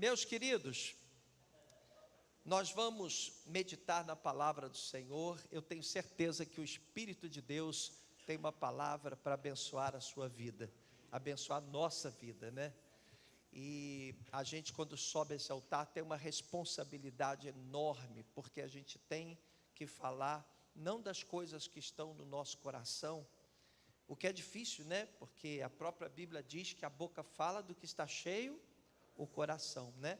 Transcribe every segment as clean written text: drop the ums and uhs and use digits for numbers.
Meus queridos, nós vamos meditar na palavra do Senhor. Eu tenho certeza que o Espírito de Deus tem uma palavra para abençoar a sua vida, abençoar a nossa vida, né? E a gente, quando sobe esse altar, tem uma responsabilidade enorme, porque a gente tem que falar não das coisas que estão no nosso coração, o que é difícil, né? Porque a própria Bíblia diz que a boca fala do que está cheio o coração, né?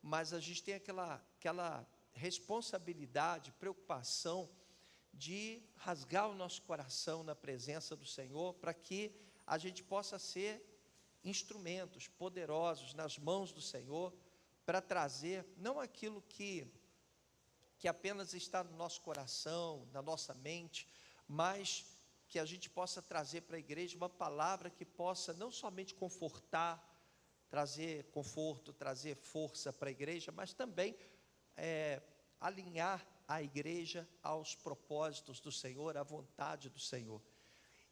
Mas a gente tem aquela responsabilidade, preocupação de rasgar o nosso coração na presença do Senhor, para que a gente possa ser instrumentos poderosos nas mãos do Senhor, para trazer não aquilo que apenas está no nosso coração, na nossa mente, mas que a gente possa trazer para a igreja uma palavra que possa não somente confortar, trazer conforto, trazer força para a igreja, mas também alinhar a igreja aos propósitos do Senhor, à vontade do Senhor.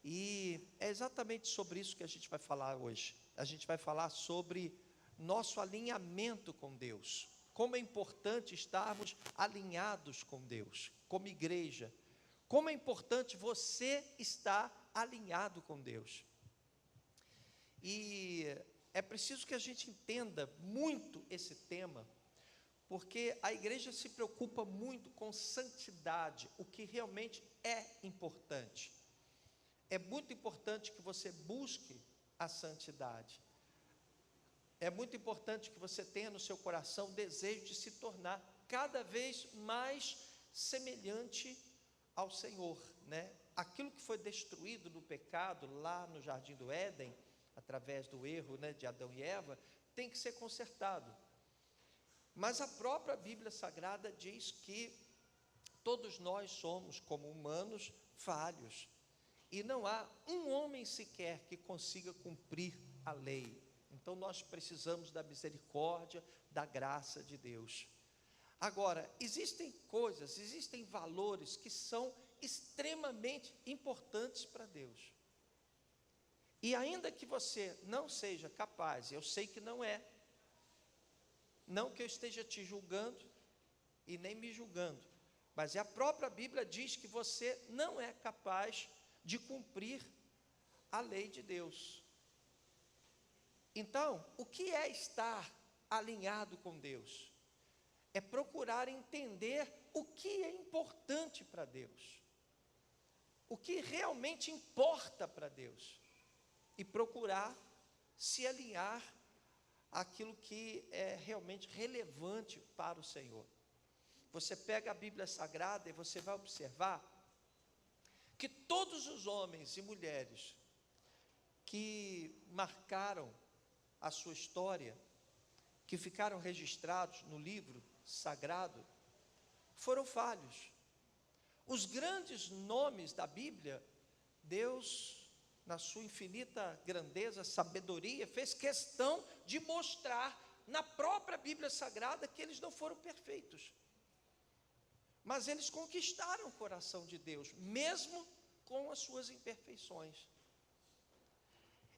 E é exatamente sobre isso que a gente vai falar hoje. A gente vai falar sobre nosso alinhamento com Deus, como é importante estarmos alinhados com Deus, como igreja, como é importante você estar alinhado com Deus. E é preciso que a gente entenda muito esse tema, porque a igreja se preocupa muito com santidade, o que realmente é importante. É muito importante que você busque a santidade. É muito importante que você tenha no seu coração o desejo de se tornar cada vez mais semelhante ao Senhor, né? Aquilo que foi destruído no pecado lá no Jardim do Éden, através do erro, né, de Adão e Eva, tem que ser consertado. Mas a própria Bíblia Sagrada diz que todos nós somos, como humanos, falhos, e não há um homem sequer que consiga cumprir a lei. Então nós precisamos da misericórdia, da graça de Deus. Agora, existem coisas, existem valores que são extremamente importantes para Deus. E ainda que você não seja capaz, eu sei que não é, não que eu esteja te julgando e nem me julgando, mas a própria Bíblia diz que você não é capaz de cumprir a lei de Deus. Então, o que é estar alinhado com Deus? É procurar entender o que é importante para Deus, o que realmente importa para Deus, e procurar se alinhar àquilo que é realmente relevante para o Senhor. Você pega a Bíblia Sagrada e você vai observar que todos os homens e mulheres que marcaram a sua história, que ficaram registrados no livro sagrado, foram falhos. Os grandes nomes da Bíblia, Deus, na sua infinita grandeza, sabedoria, fez questão de mostrar na própria Bíblia Sagrada que eles não foram perfeitos, mas eles conquistaram o coração de Deus, mesmo com as suas imperfeições.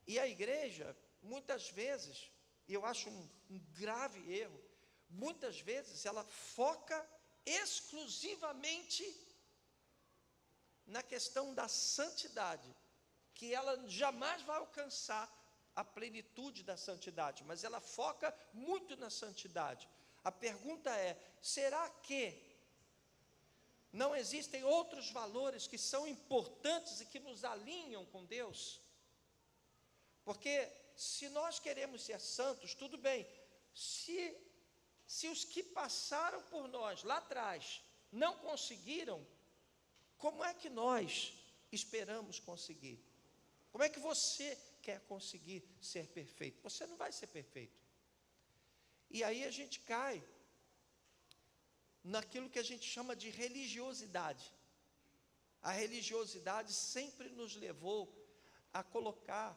E a igreja, muitas vezes, e eu acho um grave erro, muitas vezes ela foca exclusivamente na questão da santidade, que ela jamais vai alcançar a plenitude da santidade, mas ela foca muito na santidade. A pergunta é: será que não existem outros valores que são importantes e que nos alinham com Deus? Porque se nós queremos ser santos, tudo bem, se os que passaram por nós lá atrás não conseguiram, como é que nós esperamos conseguir? Como é que você quer conseguir ser perfeito? Você não vai ser perfeito. E aí a gente cai naquilo que a gente chama de religiosidade. A religiosidade sempre nos levou a colocar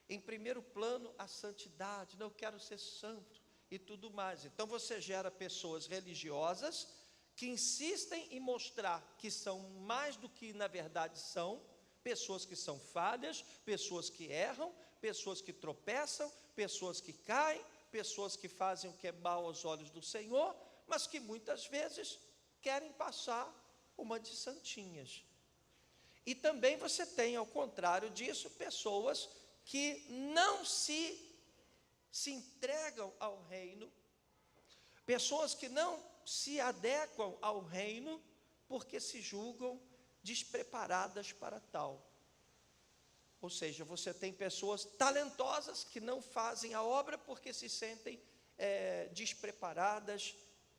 em primeiro plano a santidade. Não, eu quero ser santo e tudo mais. Então você gera pessoas religiosas que insistem em mostrar que são mais do que na verdade são, pessoas que são falhas, pessoas que erram, pessoas que tropeçam, pessoas que caem, pessoas que fazem o que é mal aos olhos do Senhor, mas que muitas vezes querem passar uma de santinhas. E também você tem, ao contrário disso, pessoas que não se entregam ao reino, pessoas que não se adequam ao reino, porque se julgam despreparadas para tal. Ou seja, você tem pessoas talentosas que não fazem a obra porque se sentem despreparadas,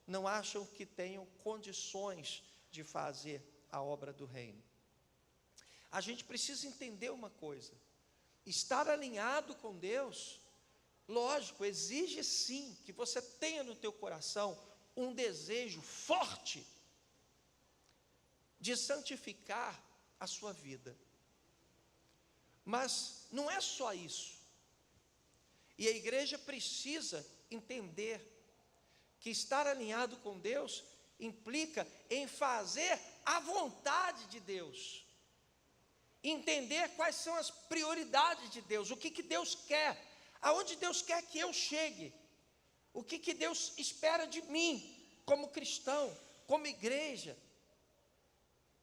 não acham que tenham condições de fazer a obra do reino. A gente precisa entender uma coisa: estar alinhado com Deus, lógico, exige sim que você tenha no teu coração um desejo forte de santificar a sua vida. Mas não é só isso. E a igreja precisa entender que estar alinhado com Deus implica em fazer a vontade de Deus. Entender quais são as prioridades de Deus, o que Deus quer, aonde Deus quer que eu chegue, o que Deus espera de mim, como cristão, como igreja.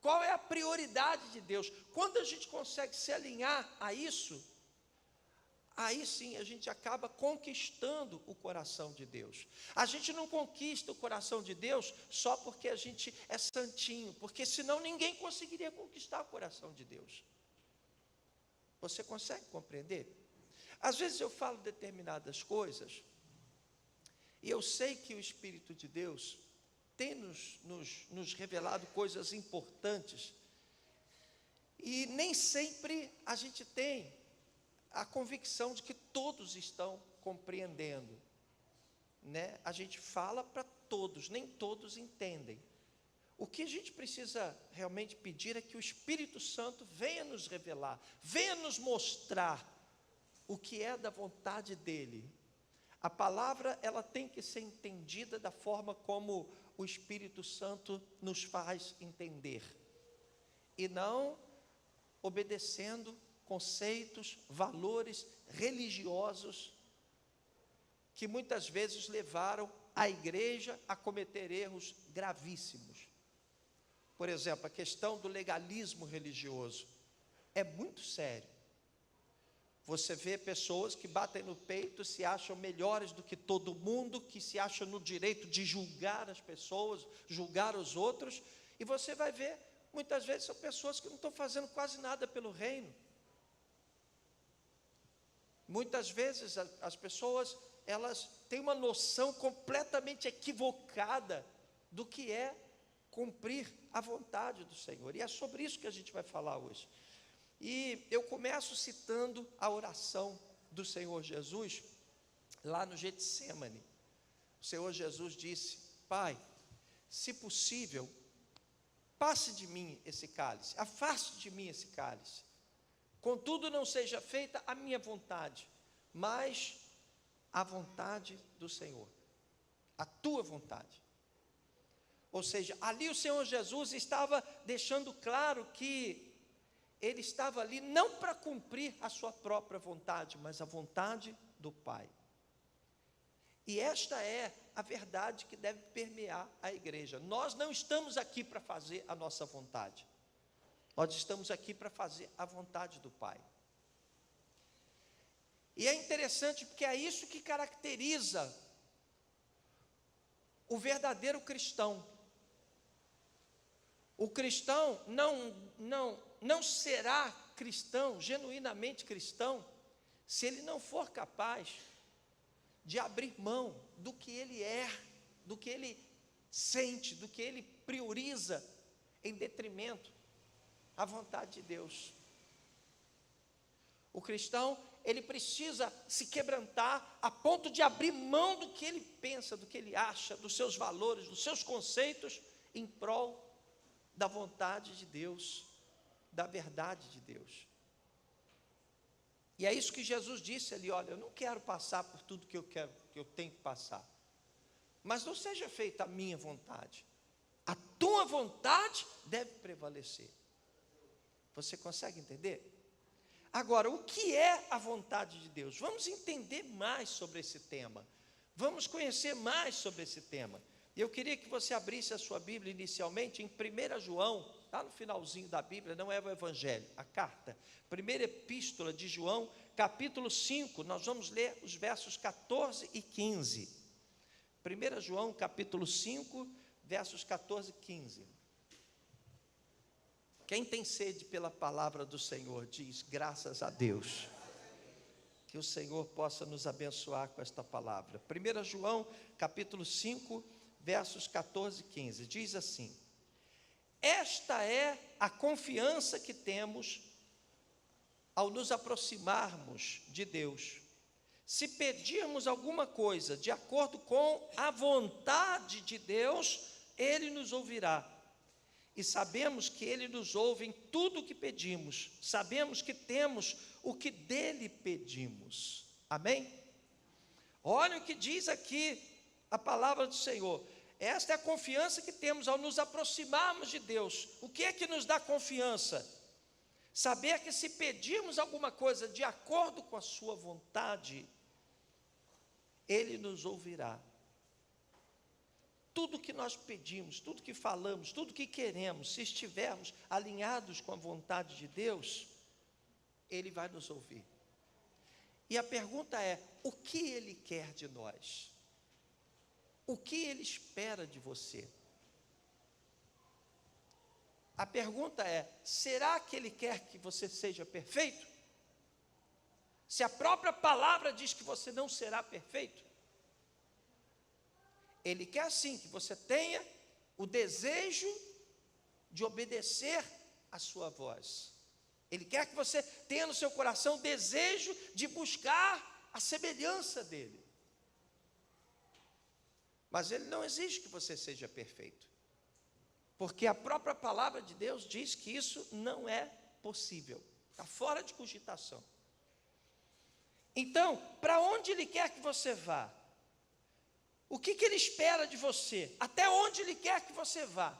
Qual é a prioridade de Deus? Quando a gente consegue se alinhar a isso, aí sim a gente acaba conquistando o coração de Deus. A gente não conquista o coração de Deus só porque a gente é santinho, porque senão ninguém conseguiria conquistar o coração de Deus. Você consegue compreender? Às vezes eu falo determinadas coisas, e eu sei que o Espírito de Deus tem nos revelado coisas importantes, e nem sempre a gente tem a convicção de que todos estão compreendendo, né? A gente fala para todos, nem todos entendem. O que a gente precisa realmente pedir é que o Espírito Santo venha nos revelar, venha nos mostrar o que é da vontade dEle. A palavra, ela tem que ser entendida da forma como o Espírito Santo nos faz entender, e não obedecendo conceitos, valores religiosos, que muitas vezes levaram a igreja a cometer erros gravíssimos. Por exemplo, a questão do legalismo religioso é muito sério. Você vê pessoas que batem no peito, se acham melhores do que todo mundo, que se acham no direito de julgar as pessoas, julgar os outros, e você vai ver, muitas vezes são pessoas que não estão fazendo quase nada pelo reino. Muitas vezes as pessoas, elas têm uma noção completamente equivocada do que é cumprir a vontade do Senhor, e é sobre isso que a gente vai falar hoje. E eu começo citando a oração do Senhor Jesus, lá no Getsêmani. O Senhor Jesus disse: Pai, se possível, passe de mim esse cálice, afaste de mim esse cálice. Contudo, não seja feita a minha vontade, mas a vontade do Senhor, a tua vontade. Ou seja, ali o Senhor Jesus estava deixando claro que Ele estava ali não para cumprir a sua própria vontade, mas a vontade do Pai. E esta é a verdade que deve permear a igreja. Nós não estamos aqui para fazer a nossa vontade. Nós estamos aqui para fazer a vontade do Pai. E é interessante porque é isso que caracteriza o verdadeiro cristão. O cristão não será cristão, genuinamente cristão, se ele não for capaz de abrir mão do que ele é, do que ele sente, do que ele prioriza em detrimento à vontade de Deus. O cristão, ele precisa se quebrantar a ponto de abrir mão do que ele pensa, do que ele acha, dos seus valores, dos seus conceitos, em prol da vontade de Deus, da verdade de Deus. E é isso que Jesus disse ali: olha, eu não quero passar por tudo que eu tenho que passar, mas não seja feita a minha vontade, a tua vontade deve prevalecer. Você consegue entender? Agora, o que é a vontade de Deus? Vamos entender mais sobre esse tema. Vamos conhecer mais sobre esse tema. Eu queria que você abrisse a sua Bíblia inicialmente em 1 João, lá no finalzinho da Bíblia, não é o Evangelho, a carta. Primeira epístola de João, capítulo 5, nós vamos ler os versos 14 e 15. 1 João, capítulo 5, versos 14 e 15. Quem tem sede pela palavra do Senhor, diz, graças a Deus. Que o Senhor possa nos abençoar com esta palavra. 1 João, capítulo 5, versos 14 e 15. Diz assim: esta é a confiança que temos ao nos aproximarmos de Deus. Se pedirmos alguma coisa de acordo com a vontade de Deus, Ele nos ouvirá. E sabemos que Ele nos ouve em tudo o que pedimos. Sabemos que temos o que dele pedimos. Amém? Olha o que diz aqui a palavra do Senhor. Esta é a confiança que temos ao nos aproximarmos de Deus. O que é que nos dá confiança? Saber que se pedirmos alguma coisa de acordo com a sua vontade, Ele nos ouvirá. Tudo que nós pedimos, tudo que falamos, tudo que queremos, se estivermos alinhados com a vontade de Deus, Ele vai nos ouvir. E a pergunta é, o que Ele quer de nós? O que Ele espera de você? A pergunta é, será que Ele quer que você seja perfeito? Se a própria palavra diz que você não será perfeito, Ele quer sim que você tenha o desejo de obedecer a sua voz. Ele quer que você tenha no seu coração o desejo de buscar a semelhança dele. Mas Ele não exige que você seja perfeito. Porque a própria palavra de Deus diz que isso não é possível. Está fora de cogitação. Então, para onde Ele quer que você vá? O que Ele espera de você? Até onde Ele quer que você vá?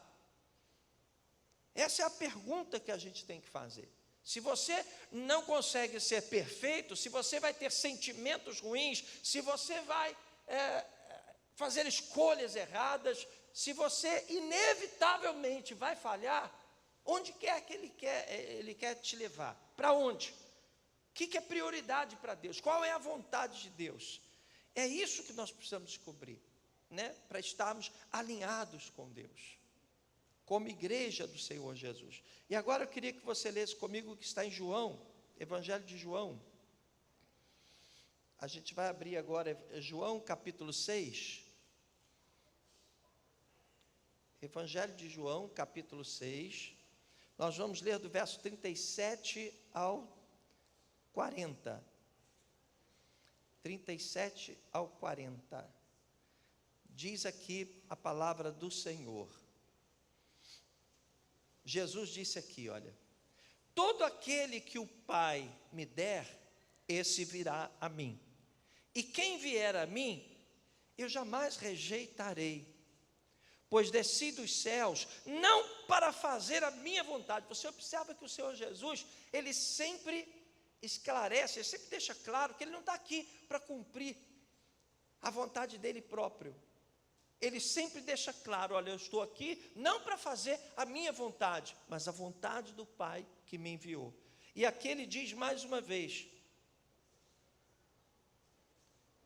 Essa é a pergunta que a gente tem que fazer. Se você não consegue ser perfeito, se você vai ter sentimentos ruins, se você vai fazer escolhas erradas, se você inevitavelmente vai falhar, onde quer que Ele quer te levar? Para onde? O que é prioridade para Deus? Qual é a vontade de Deus? É isso que nós precisamos descobrir, né? Para estarmos alinhados com Deus, como igreja do Senhor Jesus. E agora eu queria que você lesse comigo o que está em João, Evangelho de João. A gente vai abrir agora João capítulo 6. Evangelho de João, capítulo 6. Nós vamos ler do verso 37 ao 40. 37 ao 40. Diz aqui a palavra do Senhor. Jesus disse aqui, olha: todo aquele que o Pai me der, esse virá a mim. E quem vier a mim, eu jamais rejeitarei. Pois desci dos céus, não para fazer a minha vontade. Você observa que o Senhor Jesus, Ele sempre esclarece, Ele sempre deixa claro que Ele não está aqui para cumprir a vontade dEle próprio. Ele sempre deixa claro, olha, eu estou aqui não para fazer a minha vontade, mas a vontade do Pai que me enviou. E aqui Ele diz mais uma vez: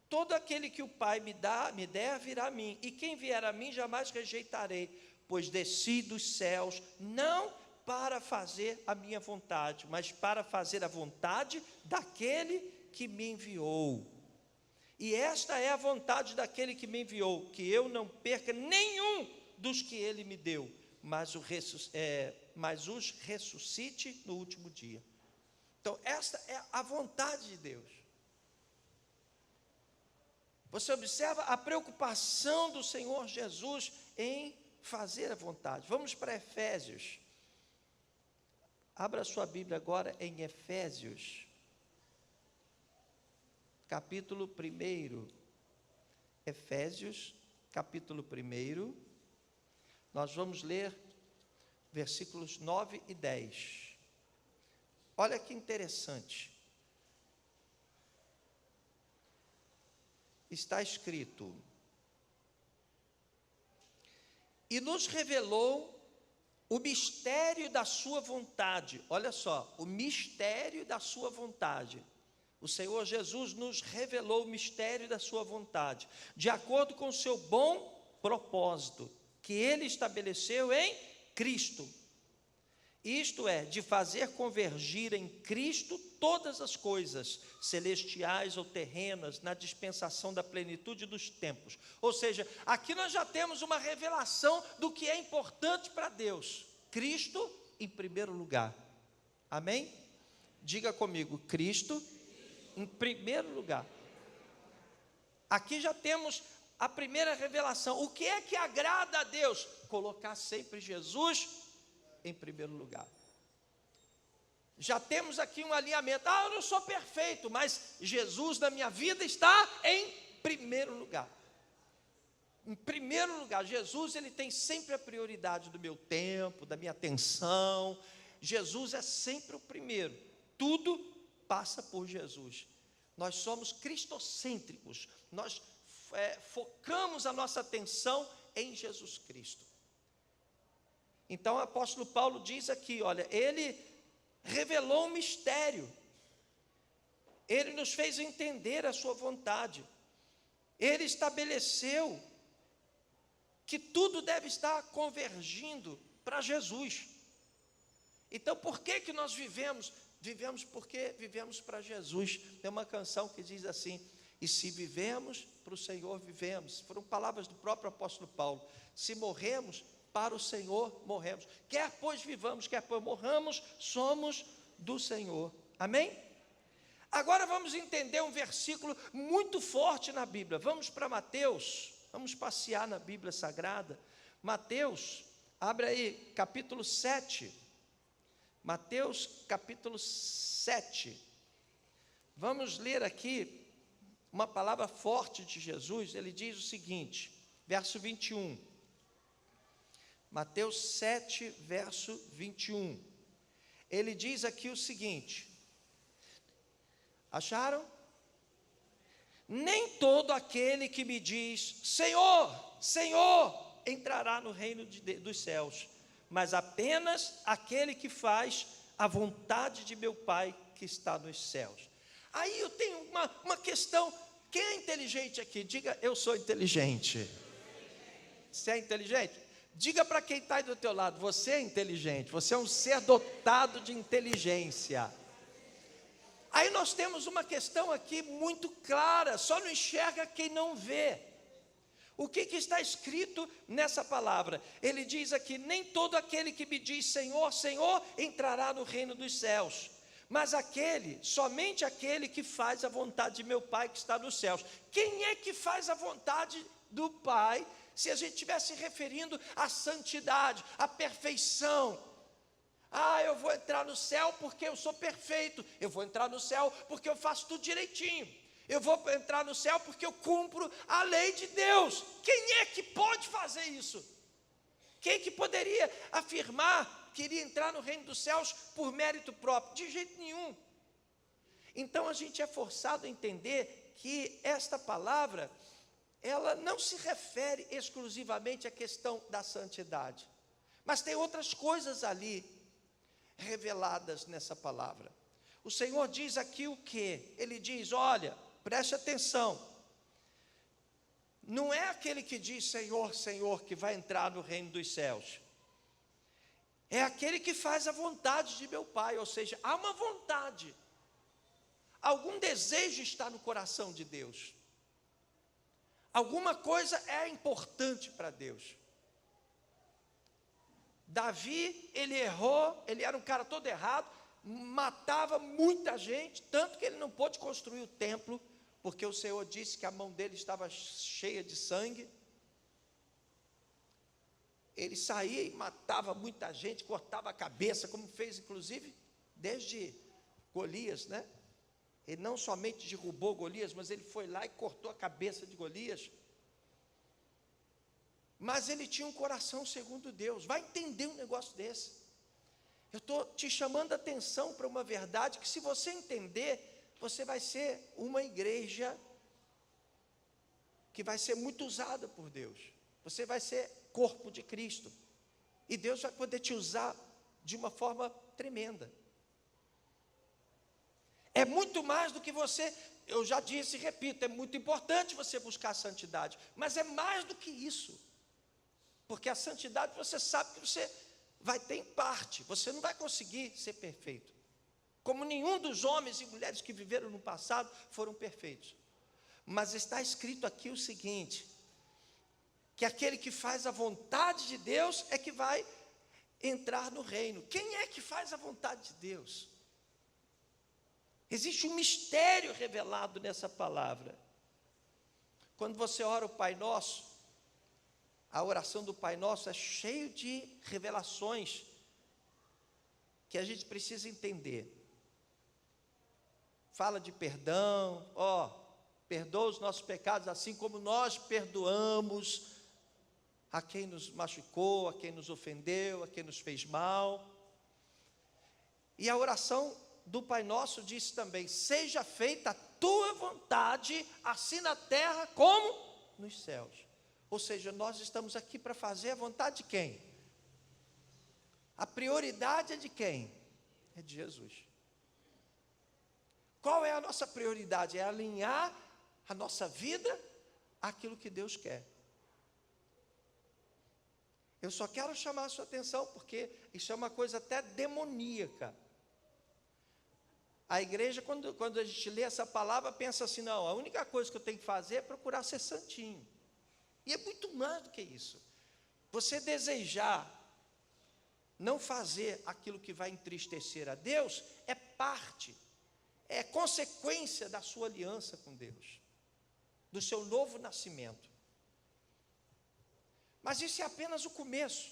todo aquele que o Pai me der, virá a mim, e quem vier a mim, jamais rejeitarei, pois desci dos céus, não para fazer a minha vontade, mas para fazer a vontade daquele que me enviou. E esta é a vontade daquele que me enviou, que eu não perca nenhum dos que Ele me deu, mas os ressuscite no último dia. Então, esta é a vontade de Deus. Você observa a preocupação do Senhor Jesus em fazer a vontade. Vamos para Efésios. Abra sua Bíblia agora em Efésios, capítulo 1. Efésios, capítulo 1. Nós vamos ler versículos 9 e 10. Olha que interessante. Está escrito: e nos revelou o mistério da sua vontade. Olha só, o mistério da sua vontade. O Senhor Jesus nos revelou o mistério da sua vontade, de acordo com o seu bom propósito, que Ele estabeleceu em Cristo. Isto é, de fazer convergir em Cristo todas as coisas, celestiais ou terrenas, na dispensação da plenitude dos tempos. Ou seja, aqui nós já temos uma revelação do que é importante para Deus. Cristo em primeiro lugar. Amém? Diga comigo, Cristo em primeiro lugar. Aqui já temos a primeira revelação. O que é que agrada a Deus? Colocar sempre Jesus em primeiro lugar. Já temos aqui um alinhamento. Eu não sou perfeito, mas Jesus na minha vida está em primeiro lugar. Em primeiro lugar, Jesus, ele tem sempre a prioridade do meu tempo, da minha atenção. Jesus é sempre o primeiro. Tudo passa por Jesus. Nós somos cristocêntricos. Nós focamos a nossa atenção em Jesus Cristo. Então o apóstolo Paulo diz aqui, olha, ele revelou um mistério. Ele nos fez entender a sua vontade. Ele estabeleceu que tudo deve estar convergindo para Jesus. Então, por que nós vivemos? Vivemos porque vivemos para Jesus. Tem uma canção que diz assim: e se vivemos, para o Senhor vivemos. Foram palavras do próprio apóstolo Paulo. Se morremos, para o Senhor morremos. Quer pois vivamos, quer pois morramos, somos do Senhor. Amém? Agora vamos entender um versículo muito forte na Bíblia. Vamos para Mateus. Vamos passear na Bíblia Sagrada. Mateus, abre aí, capítulo 7. Mateus, capítulo 7. Vamos ler aqui uma palavra forte de Jesus. Ele diz o seguinte, verso 21. Mateus 7, verso 21. Ele diz aqui o seguinte. Acharam? Nem todo aquele que me diz, Senhor, Senhor, entrará no reino dos céus, mas apenas aquele que faz a vontade de meu Pai que está nos céus. Aí eu tenho uma questão. Quem é inteligente aqui? Diga, eu sou inteligente. Você é inteligente? Diga para quem está aí do teu lado, você é inteligente, você é um ser dotado de inteligência. Aí nós temos uma questão aqui muito clara, só não enxerga quem não vê. O que está escrito nessa palavra? Ele diz aqui, nem todo aquele que me diz Senhor, Senhor, entrará no reino dos céus, mas somente aquele que faz a vontade de meu Pai que está nos céus. Quem é que faz a vontade do Pai, se a gente estivesse referindo à santidade, à perfeição? Eu vou entrar no céu porque eu sou perfeito. Eu vou entrar no céu porque eu faço tudo direitinho. Eu vou entrar no céu porque eu cumpro a lei de Deus. Quem é que pode fazer isso? Quem que poderia afirmar que iria entrar no reino dos céus por mérito próprio? De jeito nenhum. Então a gente é forçado a entender que esta palavra, ela não se refere exclusivamente à questão da santidade, mas tem outras coisas ali reveladas nessa palavra. O Senhor diz aqui o quê? Ele diz, olha, preste atenção, não é aquele que diz Senhor, Senhor que vai entrar no reino dos céus, é aquele que faz a vontade de meu Pai. Ou seja, há uma vontade, algum desejo está no coração de Deus, alguma coisa é importante para Deus. Davi, ele errou, ele era um cara todo errado, matava muita gente, tanto que ele não pôde construir o templo, porque o Senhor disse que a mão dele estava cheia de sangue. Ele saía e matava muita gente, cortava a cabeça, como fez inclusive desde Golias, né? Ele não somente derrubou Golias, mas ele foi lá e cortou a cabeça de Golias. Mas ele tinha um coração segundo Deus. Vai entender um negócio desse. Eu estou te chamando a atenção para uma verdade que, se você entender, você vai ser uma igreja que vai ser muito usada por Deus. Você vai ser corpo de Cristo. E Deus vai poder te usar de uma forma tremenda. É muito mais do que você, eu já disse e repito, é muito importante você buscar a santidade, mas é mais do que isso. Porque a santidade, você sabe que você vai ter em parte, você não vai conseguir ser perfeito. Como nenhum dos homens e mulheres que viveram no passado foram perfeitos. Mas está escrito aqui o seguinte, que aquele que faz a vontade de Deus é que vai entrar no reino. Quem é que faz a vontade de Deus? Existe um mistério revelado nessa palavra. Quando você ora o Pai Nosso, a oração do Pai Nosso é cheio de revelações que a gente precisa entender. Fala de perdão, perdoa os nossos pecados, assim como nós perdoamos a quem nos machucou, a quem nos ofendeu, a quem nos fez mal. E a oração do Pai Nosso diz também: seja feita a tua vontade, assim na terra como nos céus. Ou seja, nós estamos aqui para fazer a vontade de quem? A prioridade é de quem? É de Jesus. Qual é a nossa prioridade? É alinhar a nossa vida àquilo que Deus quer. Eu só quero chamar a sua atenção, porque isso é uma coisa até demoníaca. A igreja, quando a gente lê essa palavra, pensa assim: não, a única coisa que eu tenho que fazer é procurar ser santinho. E é muito mais do que isso. Você desejar não fazer aquilo que vai entristecer a Deus, é parte, é consequência da sua aliança com Deus, do seu novo nascimento. Mas isso é apenas o começo.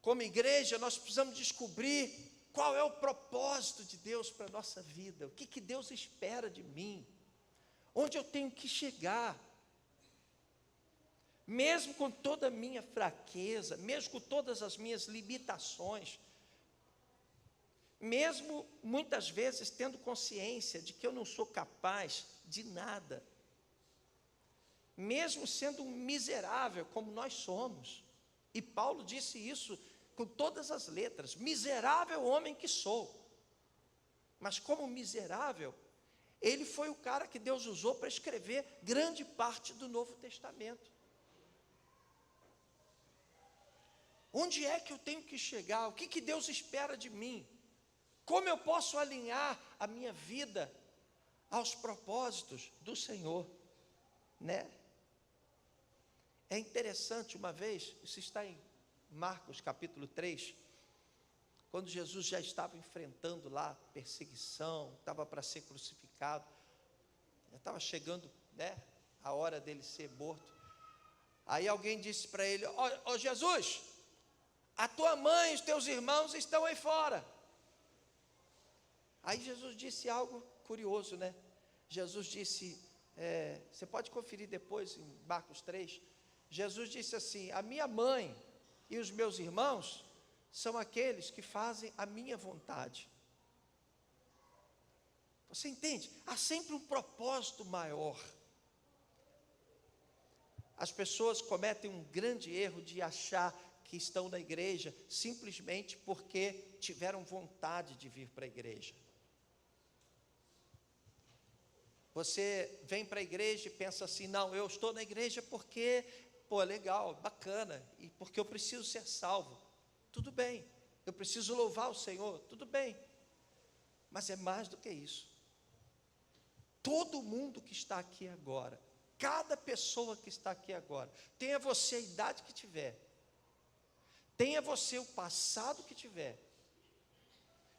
Como igreja, nós precisamos descobrir qual é o propósito de Deus para a nossa vida, o que Deus espera de mim, onde eu tenho que chegar. Mesmo com toda a minha fraqueza, mesmo com todas as minhas limitações, mesmo muitas vezes tendo consciência de que eu não sou capaz de nada, mesmo sendo um miserável como nós somos, e Paulo disse isso com todas as letras: miserável homem que sou. Mas como miserável, ele foi o cara que Deus usou para escrever grande parte do Novo Testamento. Onde é que eu tenho que chegar? O que Deus espera de mim? Como eu posso alinhar a minha vida aos propósitos do Senhor, né? É interessante, uma vez, isso está em Marcos capítulo 3, quando Jesus já estava enfrentando lá perseguição, estava para ser crucificado, já estava chegando, né, a hora dele ser morto. Aí alguém disse para ele: ó Jesus, a tua mãe e os teus irmãos estão aí fora. Aí Jesus disse algo curioso, né? Jesus disse, você pode conferir depois em Marcos 3, Jesus disse assim: a minha mãe e os meus irmãos são aqueles que fazem a minha vontade. Você entende? Há sempre um propósito maior. As pessoas cometem um grande erro de achar que estão na igreja simplesmente porque tiveram vontade de vir para a igreja. Você vem para a igreja e pensa assim: não, eu estou na igreja porque, legal, bacana, e porque eu preciso ser salvo. Tudo bem, eu preciso louvar o Senhor, tudo bem, mas é mais do que isso. Todo mundo que está aqui agora, cada pessoa que está aqui agora, tenha você a idade que tiver, tenha você o passado que tiver,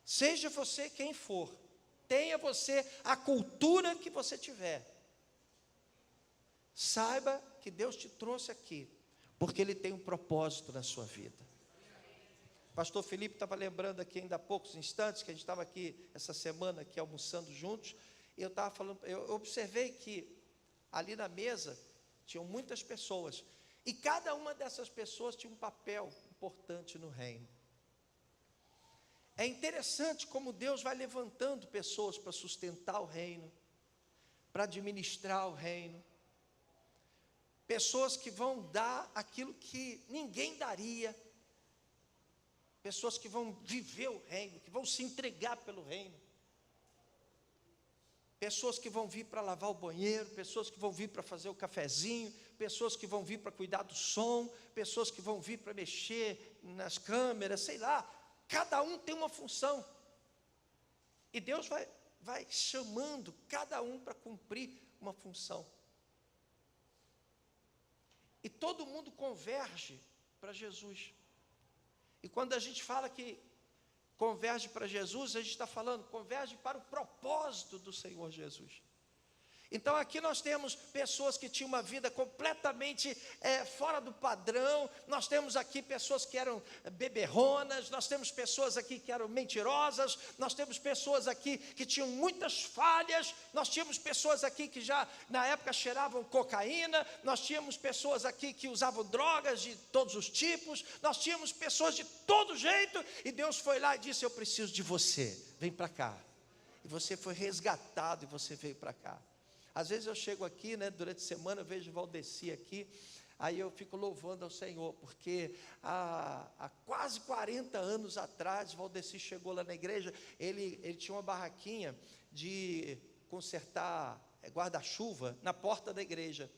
seja você quem for, tenha você a cultura que você tiver, saiba que Deus te trouxe aqui, porque Ele tem um propósito na sua vida. O pastor Felipe estava lembrando aqui ainda há poucos instantes, que a gente estava aqui essa semana, aqui almoçando juntos, e eu estava falando, eu observei que ali na mesa tinham muitas pessoas, e cada uma dessas pessoas tinha um papel importante no reino. É interessante como Deus vai levantando pessoas para sustentar o reino, para administrar o reino. Pessoas que vão dar aquilo que ninguém daria. Pessoas que vão viver o reino, que vão se entregar pelo reino. Pessoas que vão vir para lavar o banheiro, pessoas que vão vir para fazer o cafezinho, pessoas que vão vir para cuidar do som, pessoas que vão vir para mexer nas câmeras, sei lá. Cada um tem uma função. E Deus vai chamando cada um para cumprir uma função. E todo mundo converge para Jesus. E quando a gente fala que converge para Jesus, a gente está falando, converge para o propósito do Senhor Jesus. Então aqui nós temos pessoas que tinham uma vida completamente fora do padrão. Nós temos aqui pessoas que eram beberronas. Nós temos pessoas aqui que eram mentirosas. Nós temos pessoas aqui que tinham muitas falhas. Nós tínhamos pessoas aqui que já na época cheiravam cocaína. Nós tínhamos pessoas aqui que usavam drogas de todos os tipos. Nós tínhamos pessoas de todo jeito. E Deus foi lá e disse: eu preciso de você, vem para cá. E você foi resgatado e você veio para cá. Às vezes eu chego aqui, durante a semana eu vejo Valdeci aqui, aí eu fico louvando ao Senhor, porque há quase 40 anos atrás, Valdeci chegou lá na igreja, ele tinha uma barraquinha de consertar guarda-chuva na porta da igreja,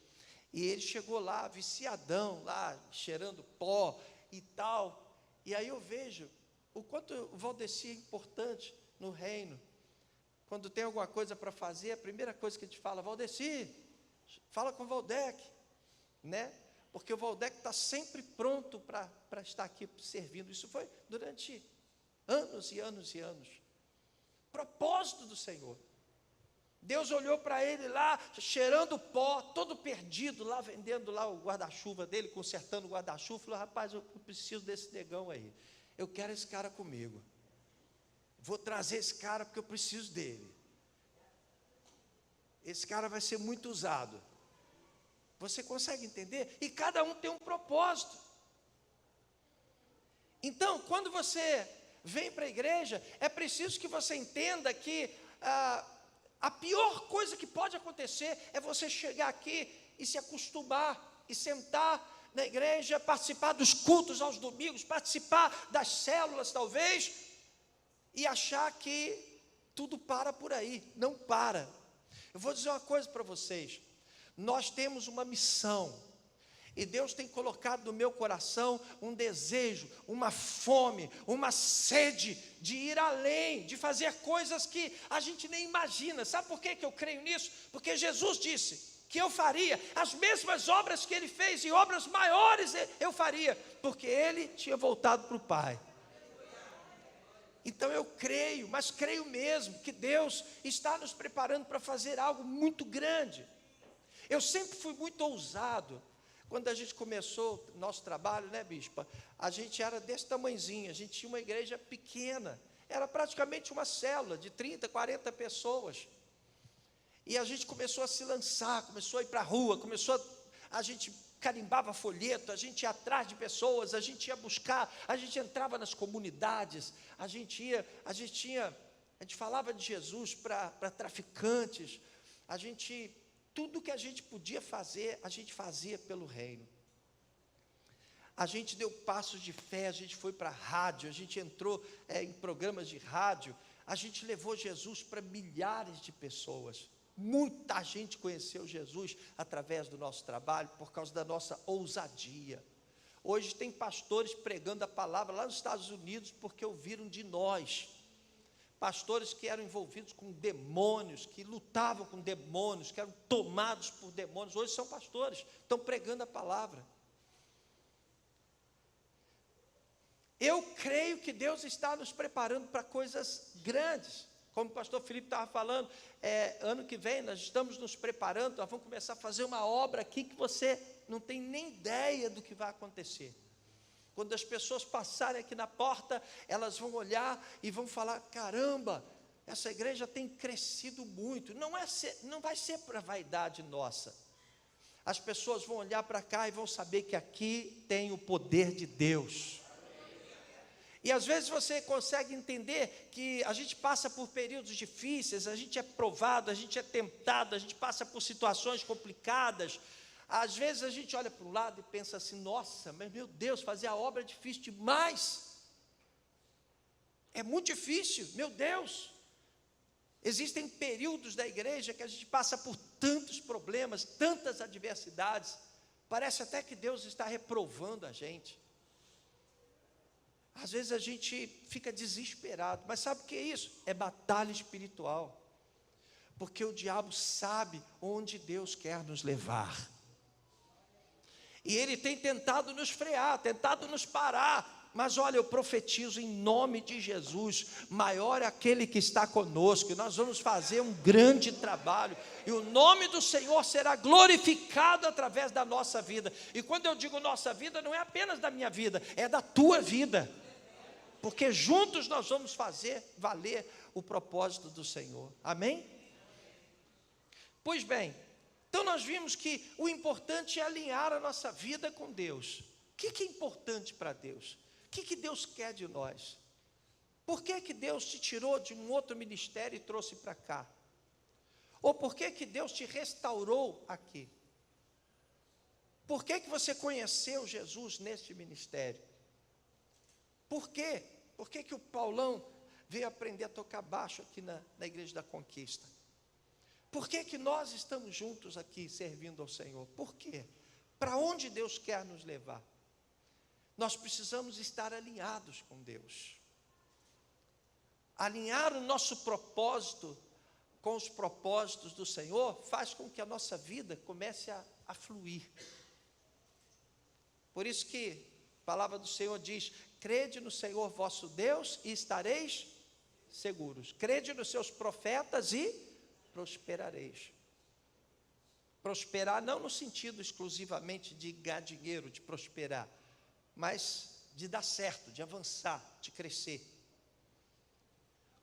e ele chegou lá, viciadão, lá, cheirando pó e tal, e aí eu vejo o quanto o Valdeci é importante no reino. Quando tem alguma coisa para fazer, a primeira coisa que a gente fala: Valdeci, fala com o Valdec, porque o Valdec está sempre pronto para estar aqui servindo. Isso foi durante anos e anos e anos. Propósito do Senhor. Deus olhou para ele lá, cheirando pó, todo perdido, lá vendendo lá o guarda-chuva dele, consertando o guarda-chuva. Falou: rapaz, eu preciso desse negão aí, eu quero esse cara comigo. Vou trazer esse cara porque eu preciso dele. Esse cara vai ser muito usado. Você consegue entender? E cada um tem um propósito. Então, quando você vem para a igreja, é preciso que você entenda que a pior coisa que pode acontecer é você chegar aqui e se acostumar e sentar na igreja, participar dos cultos aos domingos, participar das células talvez, e achar que tudo para por aí. Não para. Eu vou dizer uma coisa para vocês. Nós temos uma missão. E Deus tem colocado no meu coração um desejo, uma fome, uma sede de ir além, de fazer coisas que a gente nem imagina. Sabe por que eu creio nisso? Porque Jesus disse que eu faria as mesmas obras que Ele fez, e obras maiores eu faria, porque Ele tinha voltado para o Pai. Então eu creio, mas creio mesmo, que Deus está nos preparando para fazer algo muito grande. Eu sempre fui muito ousado. Quando a gente começou nosso trabalho, bispa? A gente era desse tamanhozinho, a gente tinha uma igreja pequena. Era praticamente uma célula de 30, 40 pessoas. E a gente começou a se lançar, começou a ir para a rua, a gente carimbava folheto, a gente ia atrás de pessoas, a gente ia buscar, a gente entrava nas comunidades, a gente falava de Jesus para traficantes, tudo que a gente podia fazer, a gente fazia pelo reino. A gente deu passos de fé, a gente foi para a rádio, a gente entrou em programas de rádio, a gente levou Jesus para milhares de pessoas. Muita gente conheceu Jesus através do nosso trabalho, por causa da nossa ousadia. Hoje tem pastores pregando a palavra lá nos Estados Unidos, porque ouviram de nós. Pastores que eram envolvidos com demônios, que lutavam com demônios, que eram tomados por demônios, hoje são pastores, estão pregando a palavra. Eu creio que Deus está nos preparando para coisas grandes. Como o pastor Felipe estava falando, ano que vem nós estamos nos preparando, nós vamos começar a fazer uma obra aqui que você não tem nem ideia do que vai acontecer. Quando as pessoas passarem aqui na porta, elas vão olhar e vão falar: caramba, essa igreja tem crescido muito. Não vai ser para vaidade nossa. As pessoas vão olhar para cá e vão saber que aqui tem o poder de Deus. E às vezes você consegue entender que a gente passa por períodos difíceis, a gente é provado, a gente é tentado, a gente passa por situações complicadas. Às vezes a gente olha para o lado e pensa assim: nossa, mas meu Deus, fazer a obra é difícil demais. É muito difícil, meu Deus. Existem períodos da igreja que a gente passa por tantos problemas, tantas adversidades. Parece até que Deus está reprovando a gente. Às vezes a gente fica desesperado, mas sabe o que é isso? É batalha espiritual. Porque o diabo sabe onde Deus quer nos levar. E ele tem tentado nos frear, tentado nos parar. Mas olha, eu profetizo em nome de Jesus, maior é aquele que está conosco, e nós vamos fazer um grande trabalho, e o nome do Senhor será glorificado através da nossa vida. E quando eu digo nossa vida, não é apenas da minha vida, é da tua vida, porque juntos nós vamos fazer valer o propósito do Senhor, amém? Pois bem, então nós vimos que o importante é alinhar a nossa vida com Deus. O que é importante para Deus? O que Deus quer de nós? Por que Deus te tirou de um outro ministério e trouxe para cá? Ou por que Deus te restaurou aqui? Por que você conheceu Jesus neste ministério? Por quê? Por que o Paulão veio aprender a tocar baixo aqui na Igreja da Conquista? Por que nós estamos juntos aqui servindo ao Senhor? Por quê? Para onde Deus quer nos levar? Nós precisamos estar alinhados com Deus. Alinhar o nosso propósito com os propósitos do Senhor faz com que a nossa vida comece a fluir. Por isso que a palavra do Senhor diz: crede no Senhor vosso Deus e estareis seguros. Crede nos seus profetas e prosperareis. Prosperar não no sentido exclusivamente de ganhar dinheiro, de prosperar, mas de dar certo, de avançar, de crescer.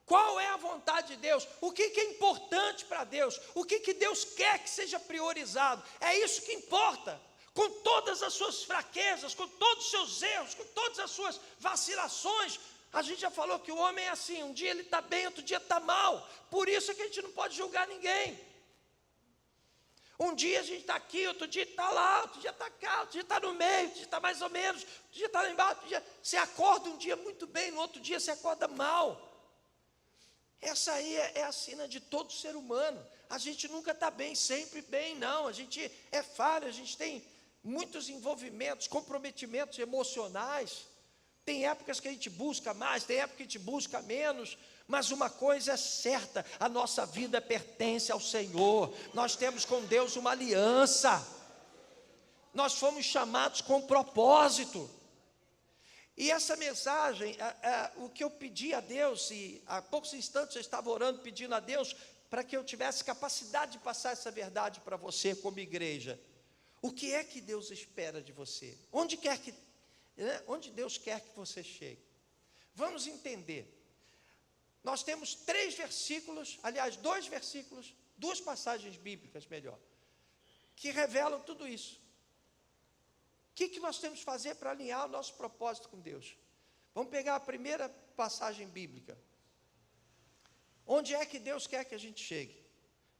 Qual é a vontade de Deus? O que é importante para Deus? O que Deus quer que seja priorizado? É isso que importa. Com todas as suas fraquezas, com todos os seus erros, com todas as suas vacilações. A gente já falou que o homem é assim, um dia ele está bem, outro dia está mal. Por isso é que a gente não pode julgar ninguém. Um dia a gente está aqui, outro dia está lá, outro dia está cá, outro dia está no meio, outro dia está mais ou menos, outro dia está lá embaixo, outro dia você acorda um dia muito bem, no outro dia você acorda mal. Essa aí é a sina de todo ser humano. A gente nunca está bem, sempre bem, não. A gente é falho, a gente tem muitos envolvimentos, comprometimentos emocionais. Tem épocas que a gente busca mais, tem épocas que a gente busca menos. Mas uma coisa é certa: a nossa vida pertence ao Senhor. Nós temos com Deus uma aliança. Nós fomos chamados com propósito. E essa mensagem, o que eu pedi a Deus, e há poucos instantes eu estava orando, pedindo a Deus para que eu tivesse capacidade de passar essa verdade para você como igreja. O que é que Deus espera de você? Onde Deus quer que você chegue? Vamos entender. Nós temos 3 versículos, aliás, 2 versículos, 2 passagens bíblicas, melhor, que revelam tudo isso. O que nós temos que fazer para alinhar o nosso propósito com Deus? Vamos pegar a primeira passagem bíblica. Onde é que Deus quer que a gente chegue?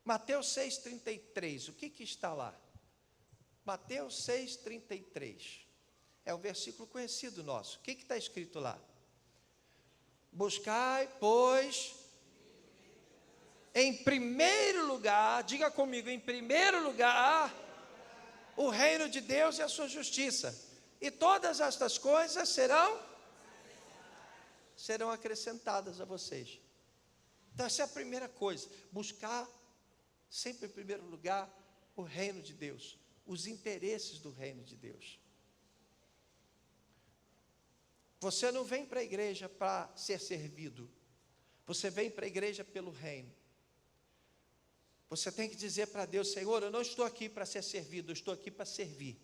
Mateus 6,33, o que está lá? Mateus 6,33, é um versículo conhecido nosso. O que está escrito lá? Buscai, pois, em primeiro lugar, diga comigo, em primeiro lugar, o reino de Deus e a sua justiça, e todas estas coisas serão acrescentadas a vocês. Então essa é a primeira coisa, buscar sempre em primeiro lugar o reino de Deus, os interesses do reino de Deus. Você não vem para a igreja para ser servido, você vem para a igreja pelo reino. Você tem que dizer para Deus: Senhor, eu não estou aqui para ser servido, eu estou aqui para servir.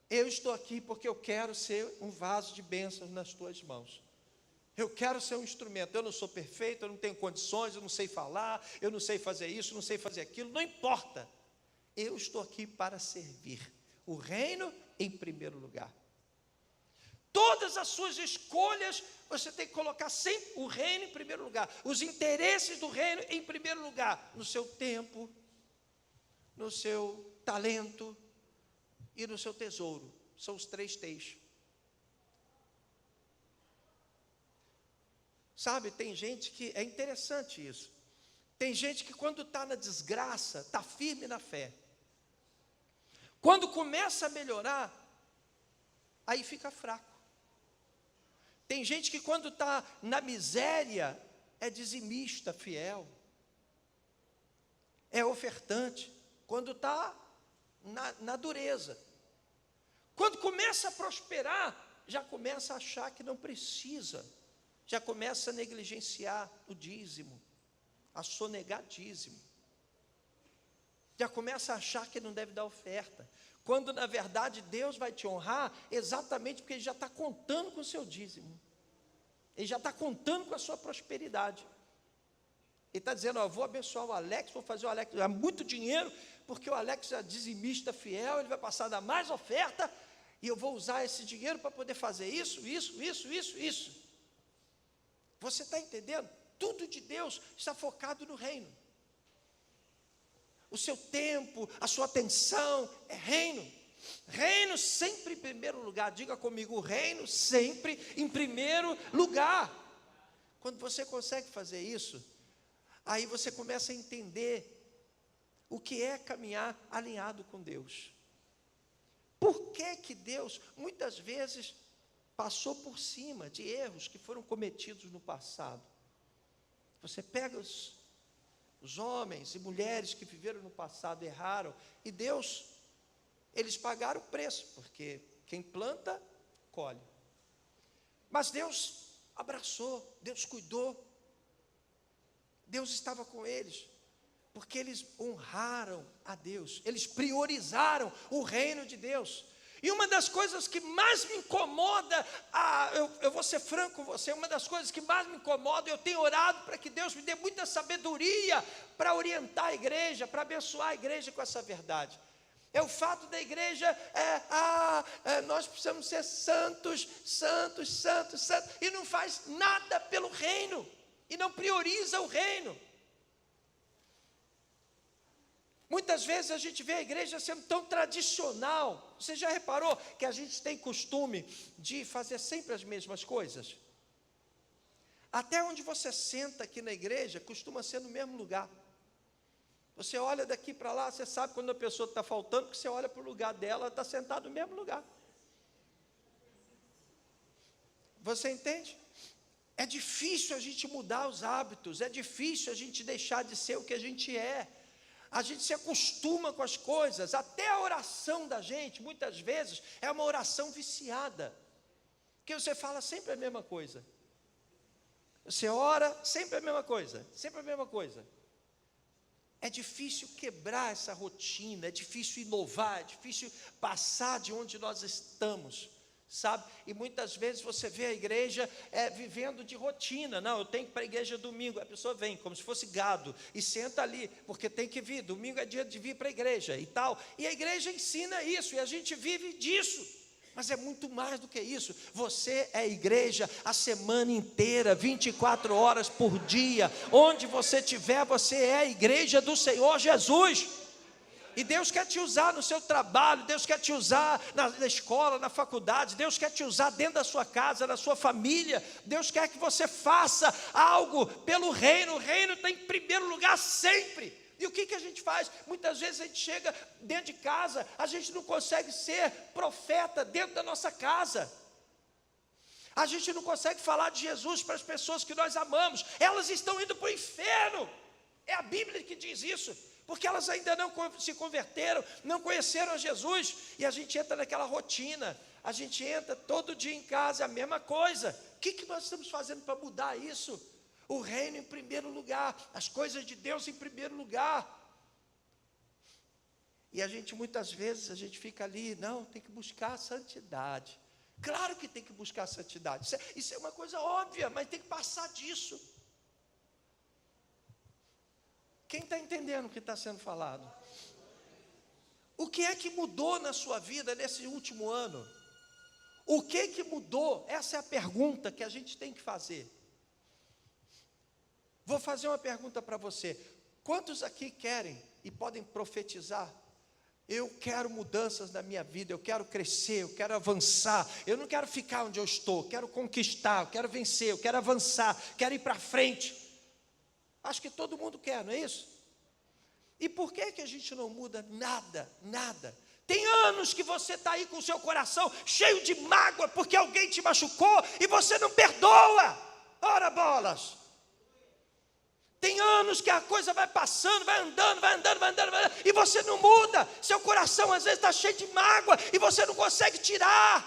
Eu estou aqui porque eu quero ser um vaso de bênçãos nas tuas mãos. Eu quero ser um instrumento. Eu não sou perfeito, eu não tenho condições, eu não sei falar, eu não sei fazer isso, não sei fazer aquilo, não importa. Eu estou aqui para servir o reino em primeiro lugar. Todas as suas escolhas, você tem que colocar sempre o reino em primeiro lugar, os interesses do reino em primeiro lugar, no seu tempo, no seu talento e no seu tesouro. São os 3 T's. Sabe, tem gente que, é interessante isso, tem gente que quando está na desgraça, está firme na fé. Quando começa a melhorar, aí fica fraco. Tem gente que quando está na miséria, é dizimista, fiel, é ofertante, quando está na dureza. Quando começa a prosperar, já começa a achar que não precisa, já começa a negligenciar o dízimo, a sonegar dízimo, já começa a achar que não deve dar oferta, quando na verdade Deus vai te honrar exatamente porque Ele já está contando com o seu dízimo, Ele já está contando com a sua prosperidade. Ele está dizendo, ó, vou abençoar o Alex, vou fazer o Alex ganhar muito dinheiro, porque o Alex é dizimista fiel, ele vai passar a dar mais oferta, e eu vou usar esse dinheiro para poder fazer isso. Você está entendendo? Tudo de Deus está focado no reino. O seu tempo, a sua atenção é reino. Reino sempre em primeiro lugar. Diga comigo, o reino sempre em primeiro lugar. Quando você consegue fazer isso, aí você começa a entender o que é caminhar alinhado com Deus. Por que Deus, muitas vezes, passou por cima de erros que foram cometidos no passado? Você pega os homens e mulheres que viveram no passado, erraram, e Deus, eles pagaram o preço, porque quem planta, colhe. Mas Deus abraçou, Deus cuidou, Deus estava com eles, porque eles honraram a Deus, eles priorizaram o reino de Deus. E uma das coisas que mais me incomoda, eu vou ser franco com você, uma das coisas que mais me incomoda, eu tenho orado para que Deus me dê muita sabedoria para orientar a igreja, para abençoar a igreja com essa verdade. É o fato da igreja, nós precisamos ser santos, e não faz nada pelo reino, e não prioriza o reino. Muitas vezes a gente vê a igreja sendo tão tradicional. Você já reparou que a gente tem costume de fazer sempre as mesmas coisas? Até onde você senta aqui na igreja, costuma ser no mesmo lugar. Você olha daqui para lá, você sabe quando a pessoa está faltando, porque você olha para o lugar dela, ela está sentada no mesmo lugar. Você entende? É difícil a gente mudar os hábitos, é difícil a gente deixar de ser o que a gente é. A gente se acostuma com as coisas, até a oração da gente, muitas vezes, é uma oração viciada, porque você fala sempre a mesma coisa, você ora sempre a mesma coisa, sempre a mesma coisa. É difícil quebrar essa rotina, é difícil inovar, é difícil passar de onde nós estamos, sabe? E muitas vezes você vê a igreja vivendo de rotina. Não, eu tenho que ir para a igreja domingo. A pessoa vem como se fosse gado e senta ali, porque tem que vir, domingo é dia de vir para a igreja e tal. E a igreja ensina isso, e a gente vive disso. Mas é muito mais do que isso. Você é igreja a semana inteira, 24 horas por dia. Onde você estiver, você é a igreja do Senhor Jesus. E Deus quer te usar no seu trabalho, Deus quer te usar na escola, na faculdade, Deus quer te usar dentro da sua casa, na sua família. Deus quer que você faça algo pelo reino. O reino está em primeiro lugar sempre. E o que a gente faz? Muitas vezes a gente chega dentro de casa, a gente não consegue ser profeta dentro da nossa casa. A gente não consegue falar de Jesus para as pessoas que nós amamos. Elas estão indo para o inferno. É a Bíblia que diz isso. Porque elas ainda não se converteram, não conheceram a Jesus, e a gente entra naquela rotina, a gente entra todo dia em casa, é a mesma coisa. O que nós estamos fazendo para mudar isso? O reino em primeiro lugar, as coisas de Deus em primeiro lugar. E a gente muitas vezes, a gente fica ali, não, tem que buscar a santidade. Claro que tem que buscar a santidade, isso é uma coisa óbvia, mas tem que passar disso. Quem está entendendo o que está sendo falado? O que é que mudou na sua vida nesse último ano? O que mudou? Essa é a pergunta que a gente tem que fazer. Vou fazer uma pergunta para você. Quantos aqui querem e podem profetizar? Eu quero mudanças na minha vida, eu quero crescer, eu quero avançar, eu não quero ficar onde eu estou, quero conquistar, eu quero vencer, eu quero avançar, quero ir para frente. Acho que todo mundo quer, não é isso? E por que a gente não muda nada, nada? Tem anos que você está aí com o seu coração cheio de mágoa, porque alguém te machucou e você não perdoa. Ora bolas! Tem anos que a coisa vai passando, vai andando, e você não muda. Seu coração às vezes está cheio de mágoa e você não consegue tirar.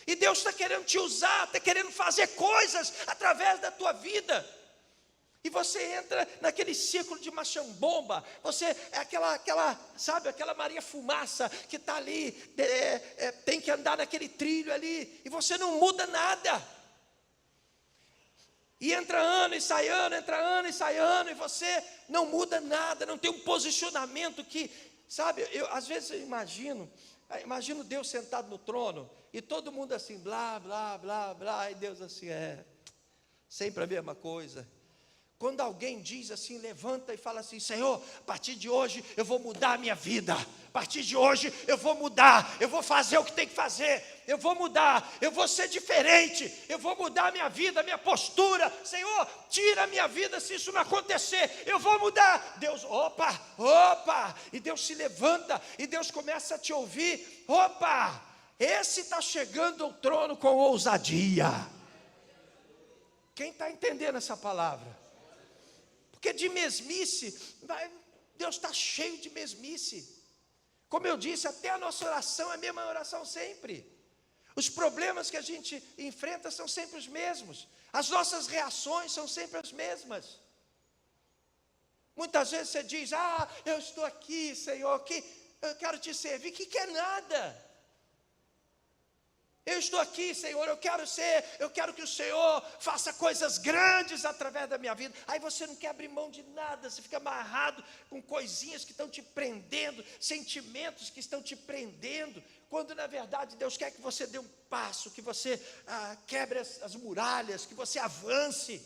E Deus está querendo te usar, está querendo fazer coisas através da tua vida. E você entra naquele ciclo de machambomba. Você é aquela Maria Fumaça que está ali, tem que andar naquele trilho ali, e você não muda nada. E entra ano e sai ano, entra ano e sai ano, e você não muda nada, não tem um posicionamento que, sabe, às vezes eu imagino Deus sentado no trono, e todo mundo assim, blá, blá, blá, blá, e Deus assim, sempre a mesma coisa. Quando alguém diz assim, levanta e fala assim, Senhor, a partir de hoje eu vou mudar a minha vida, a partir de hoje eu vou mudar, eu vou fazer o que tem que fazer, eu vou mudar, eu vou ser diferente, eu vou mudar a minha vida, a minha postura, Senhor, tira a minha vida se isso não acontecer, eu vou mudar. Deus, opa, e Deus se levanta, e Deus começa a te ouvir, esse está chegando ao trono com ousadia. Quem está entendendo essa palavra? Porque de mesmice, Deus está cheio de mesmice. Como eu disse, até a nossa oração é a mesma oração sempre. Os problemas que a gente enfrenta são sempre os mesmos. As nossas reações são sempre as mesmas. Muitas vezes você diz, eu estou aqui, Senhor, que eu quero te servir, que é nada. Eu estou aqui, Senhor, eu quero que o Senhor faça coisas grandes através da minha vida. Aí você não quer abrir mão de nada, você fica amarrado com coisinhas que estão te prendendo, sentimentos que estão te prendendo, quando na verdade Deus quer que você dê um passo, que você quebre as muralhas, que você avance.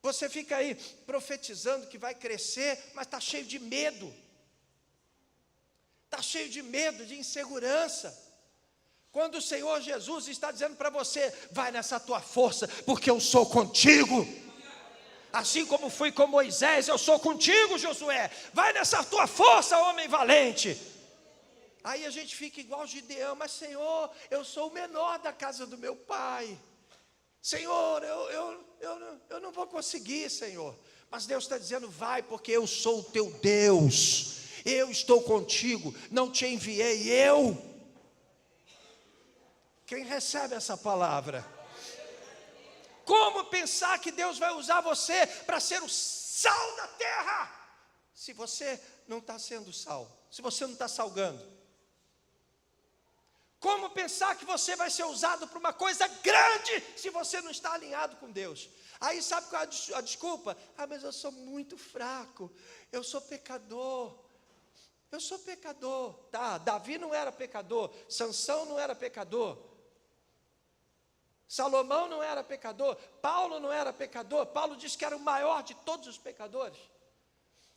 Você fica aí profetizando que vai crescer, mas está cheio de medo. Está cheio de medo, de insegurança. Quando o Senhor Jesus está dizendo para você, vai nessa tua força, porque eu sou contigo. Assim como fui com Moisés, eu sou contigo, Josué. Vai nessa tua força, homem valente. Aí a gente fica igual Gideão, mas Senhor, eu sou o menor da casa do meu pai. Senhor, eu não vou conseguir, Senhor. Mas Deus está dizendo, vai, porque eu sou o teu Deus. Eu estou contigo, não te enviei eu. Quem recebe essa palavra? Como pensar que Deus vai usar você para ser o sal da terra, se você não está sendo sal, se você não está salgando? Como pensar que você vai ser usado para uma coisa grande, se você não está alinhado com Deus? Aí sabe qual é a desculpa? Mas eu sou muito fraco, eu sou pecador. Eu sou pecador, tá? Davi não era pecador, Sansão não era pecador, Salomão não era pecador, Paulo não era pecador. Paulo disse que era o maior de todos os pecadores.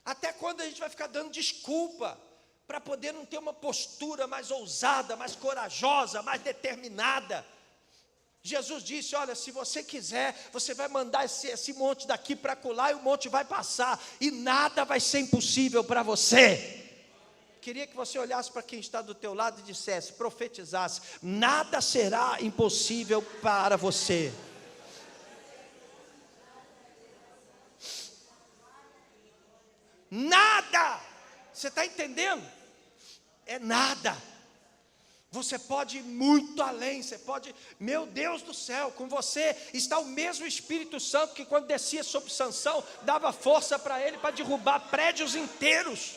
Até quando a gente vai ficar dando desculpa para poder não ter uma postura mais ousada, mais corajosa, mais determinada? Jesus disse, olha, se você quiser, você vai mandar esse monte daqui para colar, e o monte vai passar, e nada vai ser impossível para você. Queria que você olhasse para quem está do teu lado e dissesse, profetizasse, nada será impossível para você. Nada, você está entendendo? É nada. Você pode ir muito além, você pode, meu Deus do céu, com você está o mesmo Espírito Santo que quando descia sobre Sansão, dava força para ele para derrubar prédios inteiros.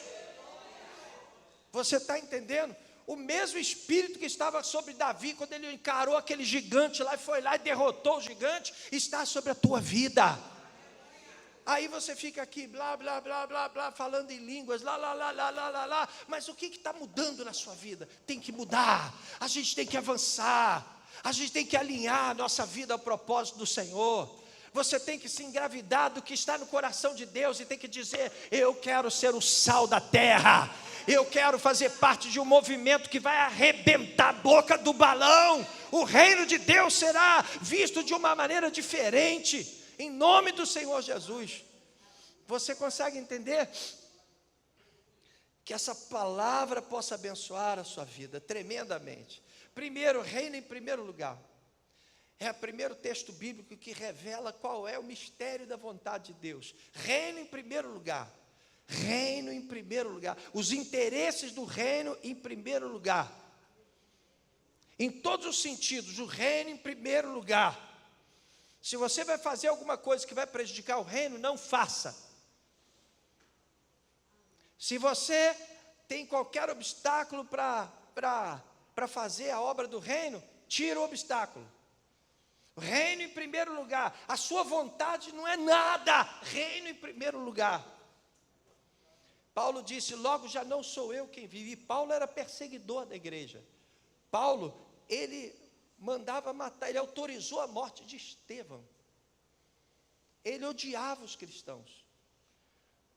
Você está entendendo? O mesmo Espírito que estava sobre Davi, quando ele encarou aquele gigante lá, e foi lá e derrotou o gigante, está sobre a tua vida. Aí você fica aqui, blá, blá, blá, blá, blá, falando em línguas, lá, lá, lá, lá, lá, lá, lá. Mas o que está mudando na sua vida? Tem que mudar, a gente tem que avançar, a gente tem que alinhar a nossa vida ao propósito do Senhor. Você tem que se engravidar do que está no coração de Deus e tem que dizer: eu quero ser o sal da terra, eu quero fazer parte de um movimento que vai arrebentar a boca do balão. O reino de Deus será visto de uma maneira diferente, em nome do Senhor Jesus. Você consegue entender? Que essa palavra possa abençoar a sua vida tremendamente. Primeiro, reino em primeiro lugar. É o primeiro texto bíblico que revela qual é o mistério da vontade de Deus. Reino em primeiro lugar. Reino em primeiro lugar. Os interesses do reino em primeiro lugar. Em todos os sentidos, o reino em primeiro lugar. Se você vai fazer alguma coisa que vai prejudicar o reino, não faça. Se você tem qualquer obstáculo para fazer a obra do reino, tira o obstáculo. Reino em primeiro lugar. A sua vontade não é nada. Reino em primeiro lugar. Paulo disse: logo já não sou eu quem vive. Paulo era perseguidor da igreja. Paulo, ele mandava matar, ele autorizou a morte de Estevão. Ele odiava os cristãos.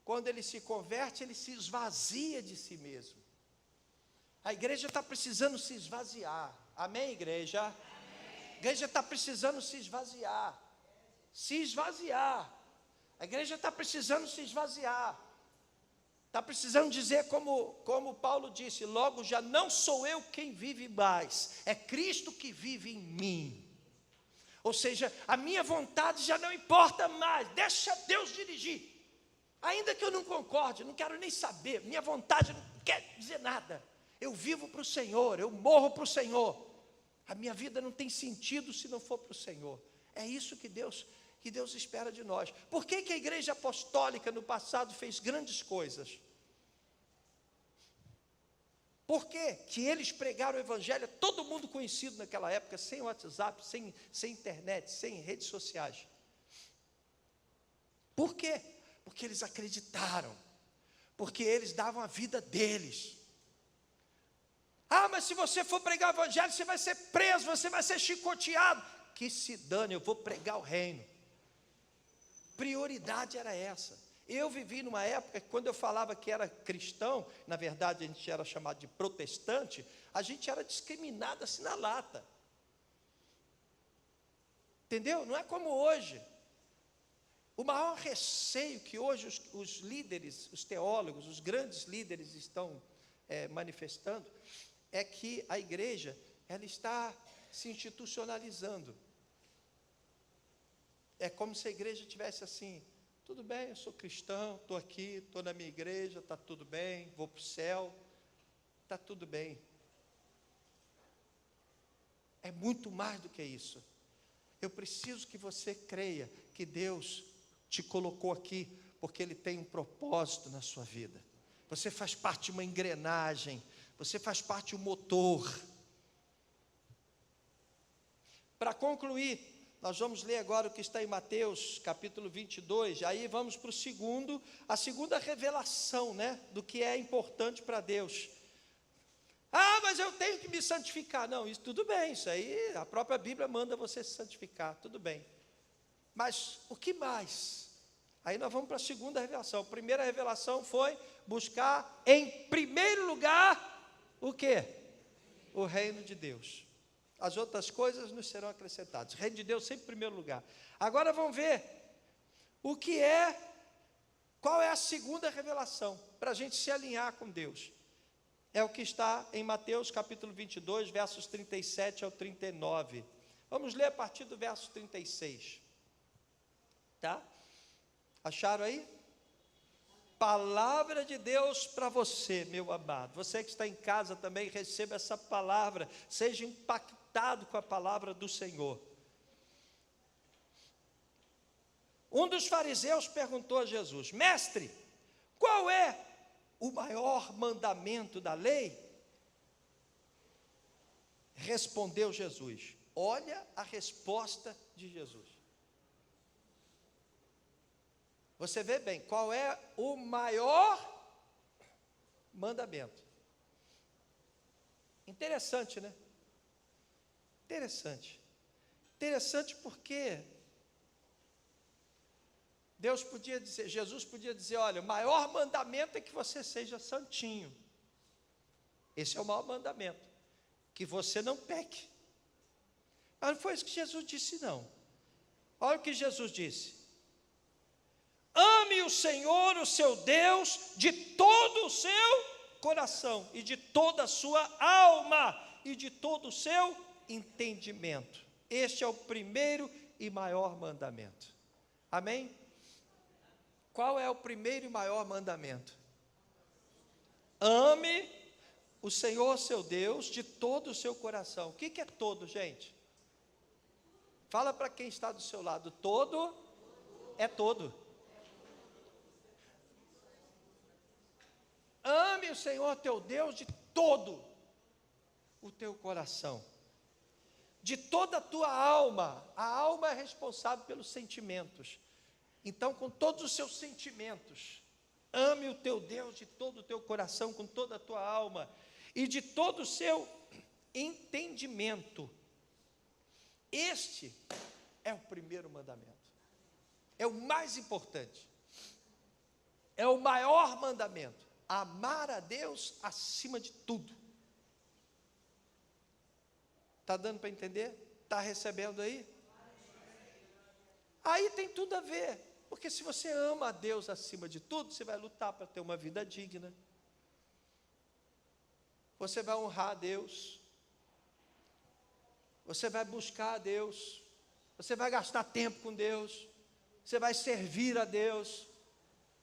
Quando ele se converte, ele se esvazia de si mesmo. A igreja está precisando se esvaziar. Amém, igreja? A igreja está precisando se esvaziar. Se esvaziar. A igreja está precisando se esvaziar. Está precisando dizer como Paulo disse: logo já não sou eu quem vive mais, é Cristo que vive em mim. Ou seja, a minha vontade já não importa mais, deixa Deus dirigir. Ainda que eu não concorde, não quero nem saber, minha vontade não quer dizer nada. Eu vivo para o Senhor, eu morro para o Senhor. A minha vida não tem sentido se não for para o Senhor. É isso que Deus espera de nós. Por que a igreja apostólica no passado fez grandes coisas? Por que eles pregaram o evangelho a todo mundo conhecido naquela época, sem WhatsApp, sem internet, sem redes sociais? Por quê? Porque eles acreditaram, porque eles davam a vida deles. Ah, mas se você for pregar o evangelho, você vai ser preso, você vai ser chicoteado. Que se dane, eu vou pregar o reino. Prioridade era essa. Eu vivi numa época que quando eu falava que era cristão, na verdade a gente era chamado de protestante, a gente era discriminado assim na lata. Entendeu? Não é como hoje. O maior receio que hoje os líderes, os teólogos, os grandes líderes estão manifestando, é que a igreja, ela está se institucionalizando. É como se a igreja tivesse assim: tudo bem, eu sou cristão, estou aqui, estou na minha igreja, está tudo bem, vou para o céu, está tudo bem. É muito mais do que isso. Eu preciso que você creia que Deus te colocou aqui, porque Ele tem um propósito na sua vida. Você faz parte de uma engrenagem, você faz parte de um motor. Para concluir, nós vamos ler agora o que está em Mateus, capítulo 22, aí vamos para a segunda revelação, do que é importante para Deus. Ah, mas eu tenho que me santificar. Não, isso tudo bem, isso aí a própria Bíblia manda você se santificar, tudo bem. Mas o que mais? Aí nós vamos para a segunda revelação. A primeira revelação foi buscar em primeiro lugar o quê? O reino de Deus. As outras coisas nos serão acrescentadas. O reino de Deus sempre em primeiro lugar. Agora vamos ver qual é a segunda revelação, para a gente se alinhar com Deus. É o que está em Mateus capítulo 22, versos 37 ao 39. Vamos ler a partir do verso 36. Tá? Acharam aí? Palavra de Deus para você, meu amado. Você que está em casa também, receba essa palavra. Seja impactado com a palavra do Senhor. Um dos fariseus perguntou a Jesus: Mestre, qual é o maior mandamento da lei? Respondeu Jesus. Olha a resposta de Jesus. Você vê bem, qual é o maior mandamento? Interessante, né? Interessante. Interessante porque Jesus podia dizer, olha, o maior mandamento é que você seja santinho. Esse é o maior mandamento, que você não peque. Mas não foi isso que Jesus disse, não. Olha o que Jesus disse: ame o Senhor, o seu Deus, de todo o seu coração, e de toda a sua alma, e de todo o seu entendimento. Este é o primeiro e maior mandamento. Amém? Qual é o primeiro e maior mandamento? Ame o Senhor, seu Deus, de todo o seu coração. O que é todo, gente? Fala para quem está do seu lado. Todo é todo. Ame o Senhor teu Deus de todo o teu coração, de toda a tua alma. A alma é responsável pelos sentimentos. Então, com todos os seus sentimentos, ame o teu Deus de todo o teu coração, com toda a tua alma e de todo o seu entendimento. Este é o primeiro mandamento. É o mais importante. É o maior mandamento. Amar a Deus acima de tudo. Está dando para entender? Está recebendo aí? Aí tem tudo a ver, porque se você ama a Deus acima de tudo, você vai lutar para ter uma vida digna. Você vai honrar a Deus. Você vai buscar a Deus. Você vai gastar tempo com Deus. Você vai servir a Deus.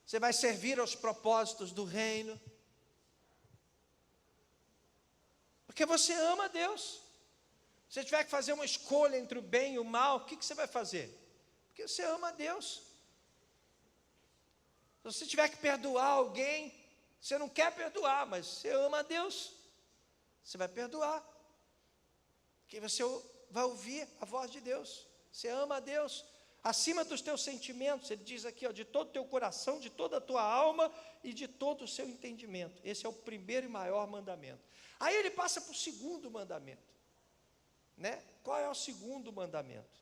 Você vai servir aos propósitos do reino. Porque você ama a Deus. Se você tiver que fazer uma escolha entre o bem e o mal, o que você vai fazer? Porque você ama a Deus. Se você tiver que perdoar alguém, você não quer perdoar, mas você ama a Deus, você vai perdoar. Porque você vai ouvir a voz de Deus. Você ama a Deus acima dos teus sentimentos. Ele diz aqui, ó, de todo o teu coração, de toda a tua alma e de todo o seu entendimento. Esse é o primeiro e maior mandamento. Aí ele passa para o segundo mandamento, né? Qual é o segundo mandamento?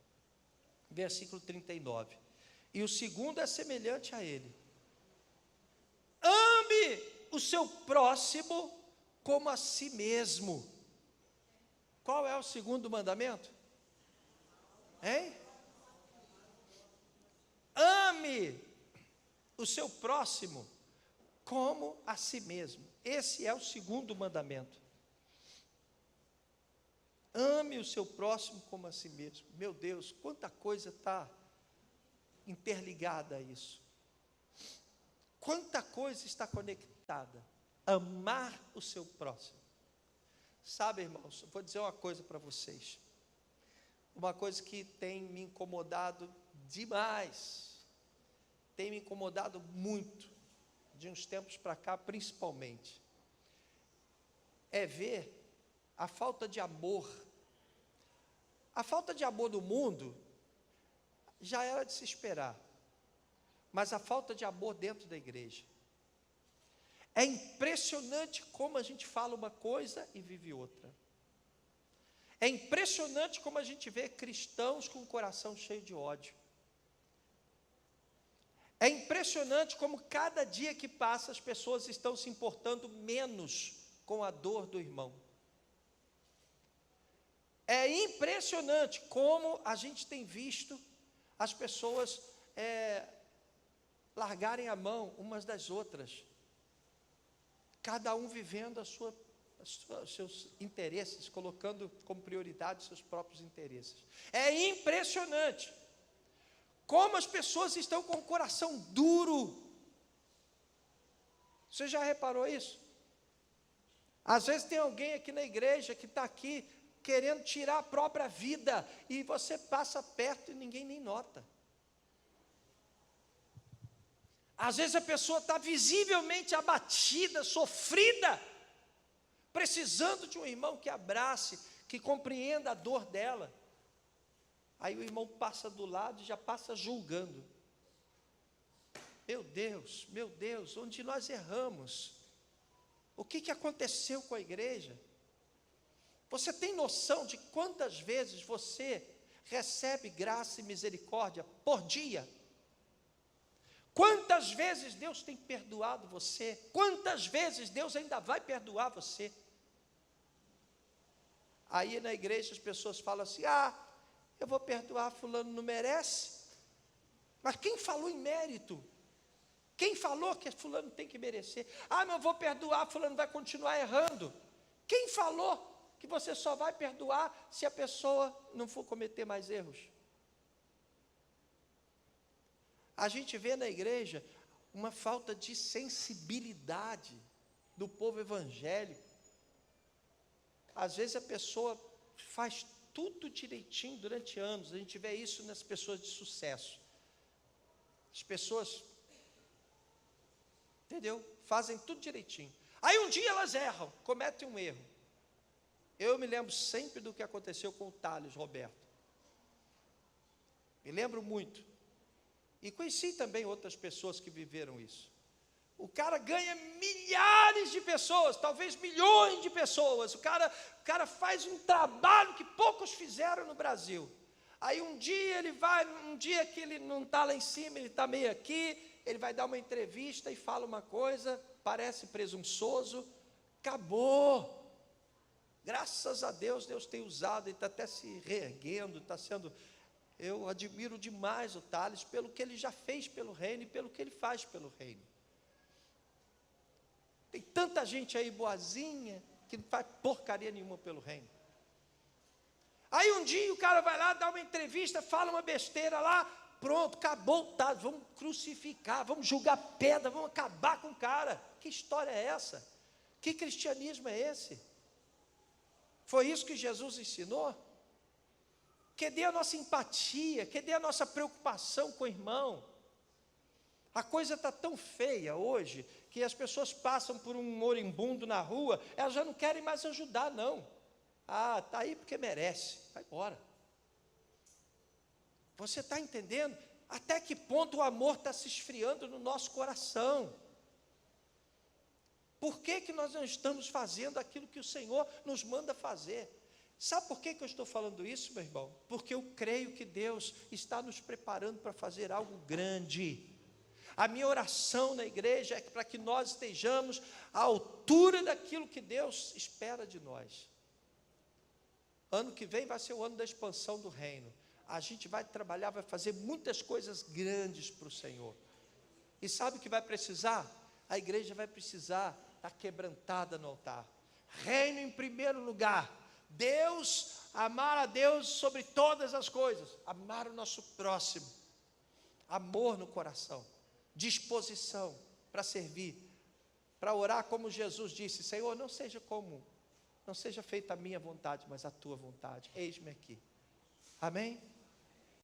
Versículo 39. E o segundo é semelhante a ele: ame o seu próximo como a si mesmo. Qual é o segundo mandamento? Hein? Ame o seu próximo como a si mesmo. Esse é o segundo mandamento. Ame o seu próximo como a si mesmo. Meu Deus, quanta coisa está interligada a isso. Quanta coisa está conectada. Amar o seu próximo. Sabe, irmãos, vou dizer uma coisa para vocês. Uma coisa que tem me incomodado demais. Tem me incomodado muito, de uns tempos para cá, principalmente. É ver a falta de amor. A falta de amor do mundo já era de se esperar, mas a falta de amor dentro da igreja. É impressionante como a gente fala uma coisa e vive outra. É impressionante como a gente vê cristãos com o coração cheio de ódio. É impressionante como cada dia que passa as pessoas estão se importando menos com a dor do irmão. É impressionante como a gente tem visto as pessoas largarem a mão umas das outras, cada um vivendo os seus interesses, colocando como prioridade os seus próprios interesses. É impressionante como as pessoas estão com o coração duro. Você já reparou isso? Às vezes tem alguém aqui na igreja que está aqui querendo tirar a própria vida, e você passa perto e ninguém nem nota. Às vezes a pessoa está visivelmente abatida, sofrida, precisando de um irmão que abrace, que compreenda a dor dela. Aí o irmão passa do lado e já passa julgando. meu Deus, onde nós erramos? O que aconteceu com a igreja? Você tem noção de quantas vezes você recebe graça e misericórdia por dia? Quantas vezes Deus tem perdoado você? Quantas vezes Deus ainda vai perdoar você? Aí na igreja as pessoas falam assim: eu vou perdoar, fulano não merece. Mas quem falou em mérito? Quem falou que fulano tem que merecer? Mas eu vou perdoar, fulano vai continuar errando. Quem falou que você só vai perdoar se a pessoa não for cometer mais erros? A gente vê na igreja uma falta de sensibilidade do povo evangélico. Às vezes a pessoa faz tudo direitinho durante anos. A gente vê isso nas pessoas de sucesso. As pessoas, entendeu? Fazem tudo direitinho. Aí um dia elas erram, cometem um erro. Eu me lembro sempre do que aconteceu com o Thales Roberto. Me lembro muito. E conheci também outras pessoas que viveram isso. O cara ganha milhares de pessoas, talvez milhões de pessoas. O cara faz um trabalho que poucos fizeram no Brasil. Aí um dia um dia que ele não está lá em cima, ele está meio aqui, ele vai dar uma entrevista e fala uma coisa, parece presunçoso, acabou. Graças a Deus, Deus tem usado, ele está até se reerguendo, está sendo... Eu admiro demais o Thales pelo que ele já fez pelo reino e pelo que ele faz pelo reino. Tem tanta gente aí boazinha que não faz porcaria nenhuma pelo reino. Aí um dia o cara vai lá, dá uma entrevista, fala uma besteira lá, pronto, acabou o Thales, vamos crucificar, vamos julgar pedra, vamos acabar com o cara. Que história é essa? Que cristianismo é esse? Foi isso que Jesus ensinou? Cadê a nossa empatia? Cadê a nossa preocupação com o irmão? A coisa está tão feia hoje, que as pessoas passam por um moribundo na rua, elas já não querem mais ajudar, não. Está aí porque merece, vai embora. Você está entendendo? Até que ponto o amor está se esfriando no nosso coração? Por que nós não estamos fazendo aquilo que o Senhor nos manda fazer? Sabe por que eu estou falando isso, meu irmão? Porque eu creio que Deus está nos preparando para fazer algo grande. A minha oração na igreja é para que nós estejamos à altura daquilo que Deus espera de nós. Ano que vem vai ser o ano da expansão do reino. A gente vai trabalhar, vai fazer muitas coisas grandes para o Senhor. E sabe o que vai precisar? A igreja vai precisar estar quebrantada no altar. Reino em primeiro lugar. Deus, amar a Deus sobre todas as coisas. Amar o nosso próximo. Amor no coração. Disposição para servir. Para orar como Jesus disse: Senhor, não seja feita a minha vontade, mas a tua vontade. Eis-me aqui. Amém?